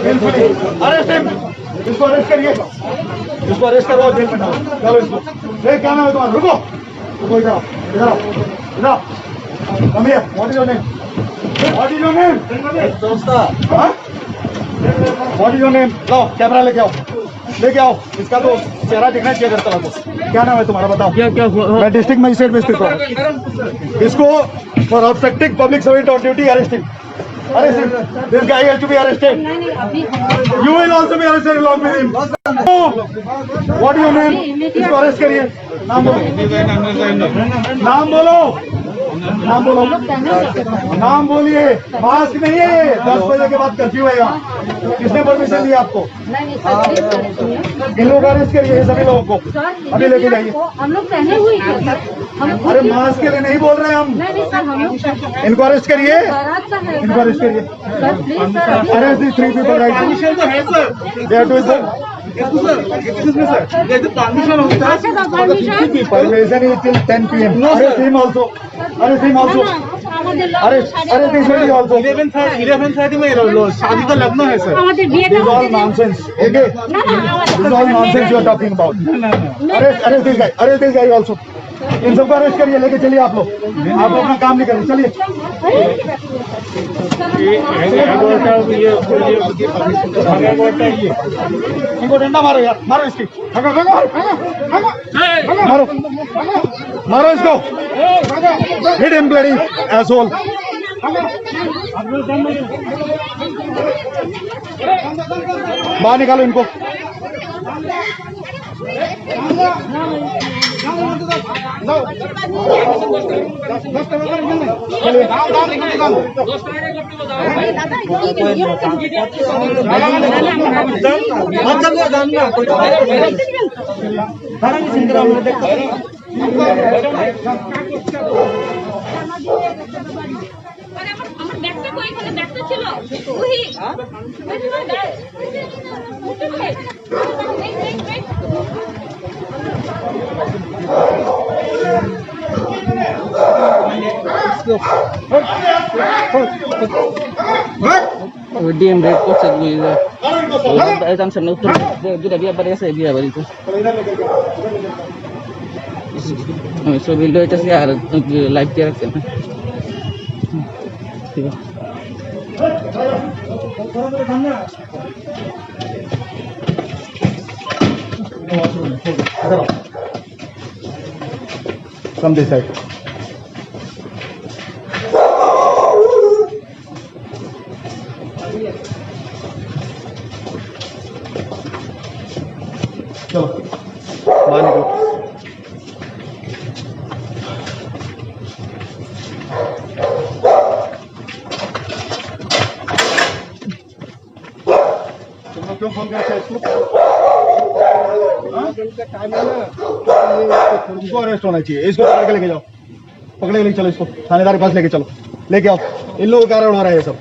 Arrest him, इसको arrest करिए, इसको अरेस्ट करवाओ, जेल में डालो। चलो इसको, क्या नाम है तुम्हारा? रुको रुको, इधर आओ, इधर आओ, इधर आओ। Come here, what is your name? What is your name? What is your name? लाओ कैमरा लेके आओ, लेके आओ। इसका तो चेहरा दिखना चाहिए करता को। क्या नाम है तुम्हारा? बताओ। क्या क्या मैं डिस्ट्रिक्ट मजिस्ट्रेट में स्थित हूँ। इसको for obstructing public servant on duty arresting. Arrest him. This guy has to be arrested. You will also be arrested along with him. What is your name? इसको अरेस्ट करिए। नाम बोलो, नाम बोलो, नाम बोलो, नाम बोलिए। मास्क नहीं है, 10 बजे के बाद कर्फ्यू है यहाँ। किसने परमिशन दी आपको? इन लोगों को अरेस्ट करिए, सभी लोगों को अभी लेके जाइए। हम लोग पहने हुए थे। अरे मास्क के लिए नहीं बोल रहे हम। इनको अरेस्ट करिए, इनको अरेस्ट करिए। Arrest this 3 people right. Permission तो है sir, they have to sir. Excuse me, sir. There is permission होता है। Permission is till 10 PM. Arrest him also. Arrest him also. Arrest this lady also. 11:30 में शादी का लग्न है sir. This is all nonsense. Okay? This is all nonsense you are talking about. Arrest this guy. Arrest this guy also. इन सबको arrest करिए, लेके चलिए आप लोग अपना काम नहीं करिए, चलिए। इनको डंडा मारो यार, मारो इसकी, मारो मारो इसको, हिट हिम ब्लडी एसोल। बाहर निकालो इनको। DM red coat sa gila. Ay tam sa nuto. Dia parehas dia balik tu. So video itu sih ada live direct kan. Come this side. चलो बाहर निकलो। तुम लोग क्यों फोन करते हैं इसको? तुमको अरेस्ट होना चाहिए। इसको पकड़ के लेके जाओ, पकड़ के लेके चलो, इसको थानेदार के पास लेके चलो, लेके आओ। इन लोगों का कारण हो रहा है ये सब।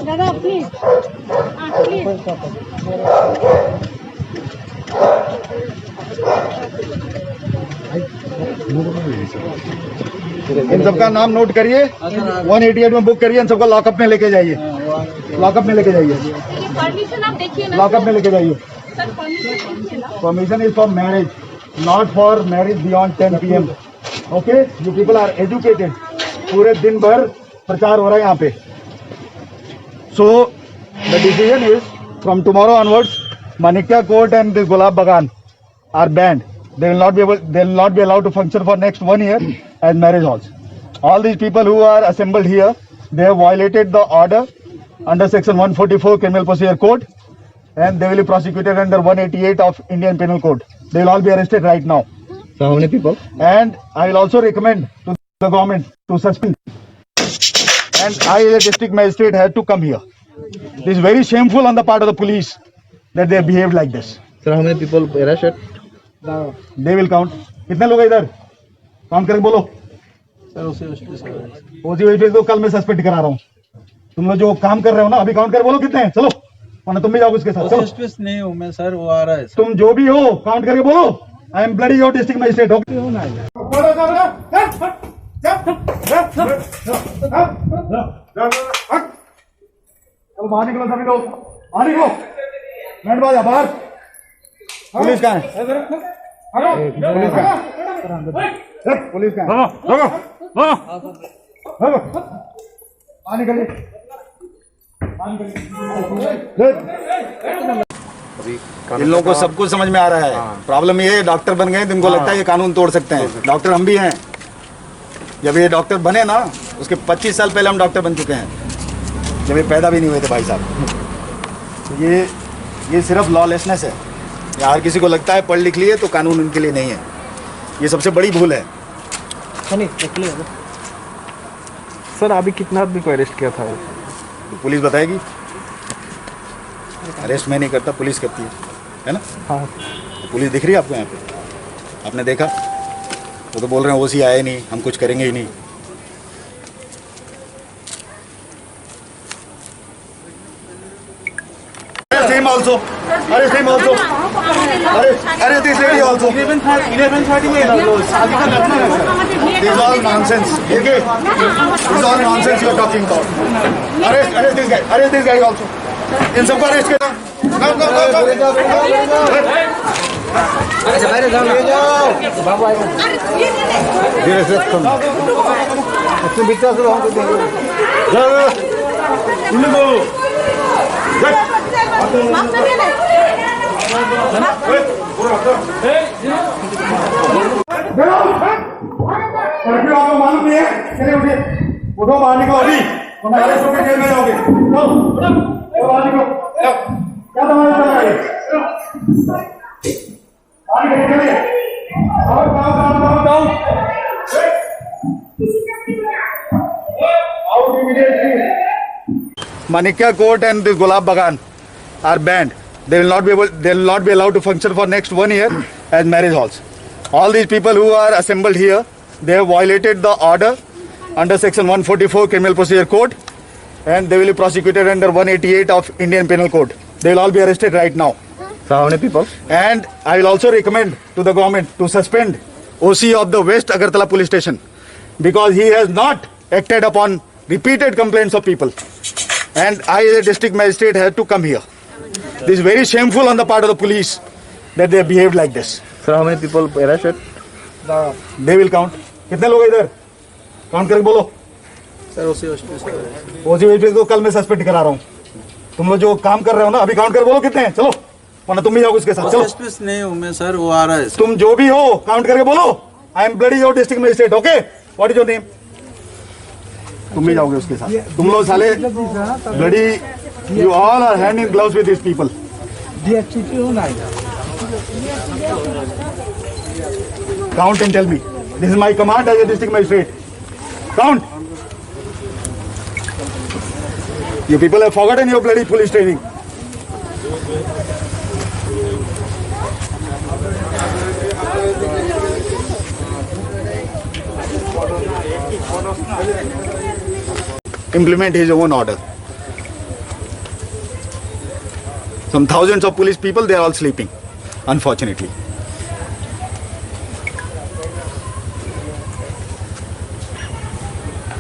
दादा प्लीज, इन सबका नाम नोट करिए, 188 में बुक करिए। इन सबको लॉकअप में लेके जाइए, लॉकअप में लेके जाइए, परमिशन आप देखिए ना, लॉकअप में लेके जाइए। Permission is for marriage, not for marriage beyond 10 PM। Okay, you people are educated. पूरे दिन भर प्रचार हो रहा है यहाँ पे। So the decision is from tomorrow onwards, Manikya court and this Gulab Bagan are banned. They will not be allowed to function for next 1 year as marriage halls. All these people who are assembled here, they have violated the order under section 144 Criminal Procedure Code, and they will be prosecuted under 188 of Indian Penal Code. They will all be arrested right now. So how many people? And I will also recommend to the government to suspend. And I, as a district magistrate, had to come here. This is very shameful on the part of the police that they have behaved like this. Sir, how many people arrested? They will count. कितने लोग हैं इधर? Count करके बोलो। ओसी को कल मैं suspend करा रहा हूँ। तुम लोग जो काम कर रहे हो ना, अभी काउंट कर बोलो कितने हैं। चलो, वरना तुम भी जाओ उसके साथ। चलो, नहीं हूँ मैं सर, वो आ रहा है। तुम जो भी हो काउंट करके बोलो। I am bloody your district magistrate. चलो बाहर निकलो सभी लोग, बाहर निकलो। बैंड बाजा बाहर। पुलिस कहाँ है? पुलिस कहाँ है? पुलिस कहाँ है? बाहर निकलिए, बाहर निकलिए। इन लोगों को सब कुछ समझ में आ रहा है। प्रॉब्लम ये है, डॉक्टर बन गए तो इनको लगता है ये कानून तोड़ सकते हैं। डॉक्टर हम भी हैं। जब ये डॉक्टर बने ना, उसके 25 साल पहले हम डॉक्टर बन चुके हैं, जब ये पैदा भी नहीं हुए थे भाई साहब। तो ये सिर्फ लॉलेसनेस है। या हर किसी को लगता है पढ़ लिख लिए तो कानून उनके लिए नहीं है। ये सबसे बड़ी भूल है। सर अभी कितना आदमी को अरेस्ट किया था? तो पुलिस बताएगी। अरेस्ट मैं नहीं करता, पुलिस करती है ना? हाँ। तो पुलिस दिख रही है आपको यहाँ पे? आपने देखा? वो तो बोल रहे हैं ओसी आए नहीं, हम कुछ करेंगे ही नहीं। Same also. अरे same also. अरे this lady also. 11:30 में शादी का लग्न है sir. This is all nonsense. Okay? This is all nonsense you are talking about. अरे this guy also. इन सबको अरेस्ट करना. No. अरे जाओ ले जाओ. बाबू आएगा. धीरे से कम. अपने बिट्टा से वहाँ पे देखो. जाओ. इनको. आपको मालूम नहीं है? चलिए उठिए, उठो बाहर निकलो अभी, वरना अरेस्ट होकर जेल में जाओगे। बाहर निकलो। क्या तमाशा चल रहा है? बाहर निकलिए। Out immediately. Manikya Court and this Gulab Bagan are banned. They will not be allowed to function for next 1 year as marriage halls. All these people who are assembled here, they have violated the order under section 144 Criminal Procedure Code, and they will be prosecuted under 188 of Indian Penal Code. They will all be arrested right now. So how many people? And I will also recommend to the government to suspend OC of the West Agartala Police Station because he has not acted upon repeated complaints of people. And I, as a district magistrate, have to come here. This is very shameful on the part of the police that they have behaved like this. Sir, how many people arrested? They will count. कितने लोग इधर? Count करके बोलो. Sir ओसी को कल मैं suspend करा रहा हूँ. तुम लोग जो काम कर रहे हो ना, अभी काउंट कर बोलो कितने हैं. चलो, वरना तुम भी जाओगे उसके साथ. चलो. नहीं हूँ मैं सर, वो आ रहा है. तुम जो भी हो, काउंट करके बोलो. I am bloody your district magistrate. Okay, what is your name? तुम भी जाओगे उसके साथ. तुम लोग साले bloody, you all are hand in gloves with these people. Count and tell me. This is my command as a district magistrate. Count. You people have forgotten your bloody police training. Implement his own order. Some thousands of police people, they are all sleeping, unfortunately.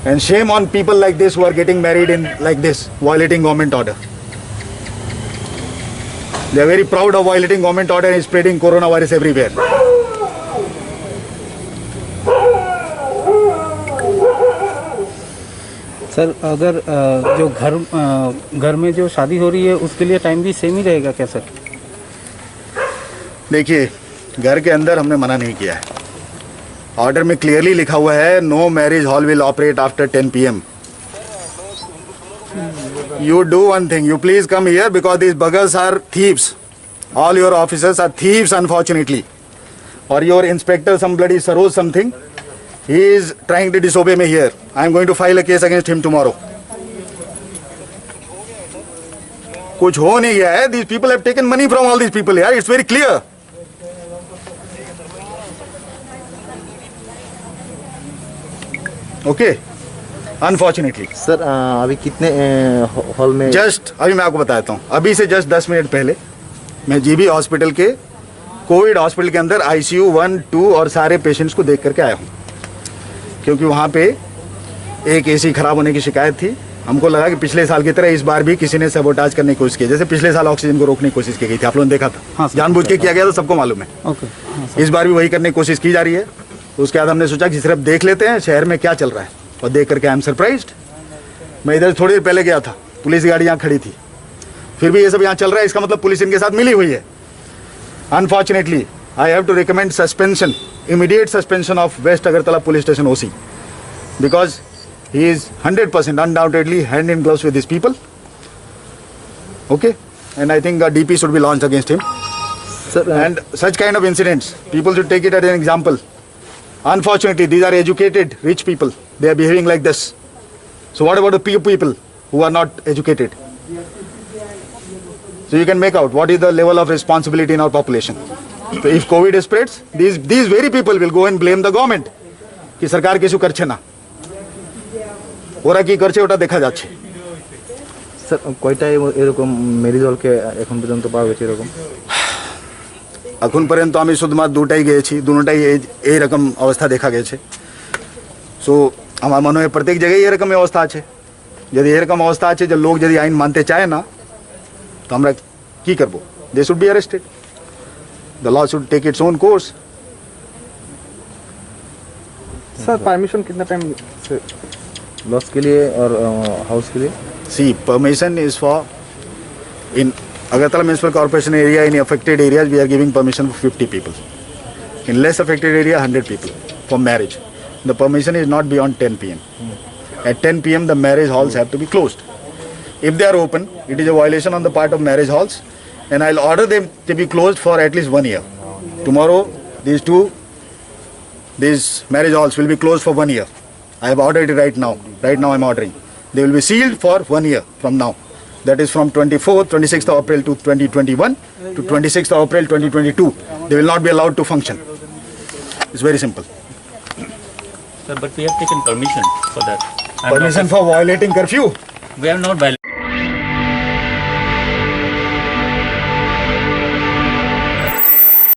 And shame on people like this who are getting married in like this, violating government order. They are very proud of violating government order and spreading coronavirus everywhere. Sir अगर जो घर में जो शादी हो रही है उसके लिए टाइम भी सेम ही रहेगा क्या सर? देखिए, घर के अंदर हमने मना नहीं किया है. ऑर्डर में क्लियरली लिखा हुआ है, no marriage hall will operate after 10 PM. You do one thing, you please come here because these buggers are thieves. All your officers are thieves, unfortunately. Or your inspector, some bloody Saroj something, he is trying to disobey me here. I am going to file a case against him tomorrow. कुछ हो नहीं गया है. These people have taken money from all these people. यार, it's very clear. Okay. Unfortunately. Sir अभी कितने hall में? Just अभी मैं आपको बताता हूँ. अभी से जस्ट 10 मिनट पहले मैं जीबी हॉस्पिटल के कोविड हॉस्पिटल के अंदर ICU 1, 2 और सारे पेशेंट्स को देख करके आया हूँ क्योंकि वहाँ पे एक एसी खराब होने की शिकायत थी। हमको लगा कि पिछले साल की तरह इस बार भी किसी ने सबोटाज करने की कोशिश की, जैसे पिछले साल ऑक्सीजन को रोकने की कोशिश की गई थी, आप लोगों ने देखा था। हाँ सर। जानबूझ के किया गया था, सबको मालूम है। ओके। हाँ सर। इस बार भी वही करने की कोशिश की जा रही है। तो उसके बाद हमने सोचा कि सिर्फ देख लेते हैं शहर में क्या चल रहा है, और देख करके आई एम सरप्राइज्ड। मैं इधर थोड़ी देर पहले गया था, पुलिस गाड़ी यहाँ खड़ी थी, फिर भी ये सब यहाँ चल रहा है, इसका मतलब पुलिस इनके साथ मिली हुई है। Unfortunately I have to recommend suspension, immediate suspension of West Agartala police station OC, because he is 100% undoubtedly hand in gloves with these people. Okay, and I think a DP should be launched against him. Sir, And such kind of incidents, people should take it as an example. Unfortunately, these are educated, rich people. They are behaving like this. So what about the poor people who are not educated? So you can make out what is the level of responsibility in our population. So if COVID spreads, these very people will go and blame the government. कि सरकार কিছু করছে না, ওরা কি করছে ওটা দেখা যাচ্ছে। স্যার কয়টা এরকম মেডিজলকে এখন পর্যন্ত পাওয়া গেছে এরকম? এখন পর্যন্ত আমি শুধুমাত্র দুটাই গিয়েছি, দুটোটাই এইরকম অবস্থা দেখা গেছে। সো আমার মনে হয় প্রত্যেক জায়গায় এরকম অবস্থা আছে। যদি এরকম অবস্থা আছে যে লোক যদি আইন মানতে চায় না, তো আমরা কি করব? They should be arrested, the law should take its own course. Sir permission कितना टाइम लॉस के लिए और हाउस के लिए? See permission is for in Agartala Municipal Corporation area, in affected areas we are giving permission for 50 people. In less affected area 100 people for marriage. The permission is not beyond 10 p.m. At 10 p.m. the marriage halls have to be closed. If they are open, it is a violation on the part of marriage halls, and I'll order them to be closed for at least 1 year. Tomorrow these marriage halls will be closed for 1 year. I have ordered it right now. Right now I'm ordering. They will be sealed for 1 year from now. That is from 26th of April to 2021 to 26th of April 2022. They will not be allowed to function. It's very simple. Sir, but we have taken permission for that. Permission for violating curfew. We have not violated.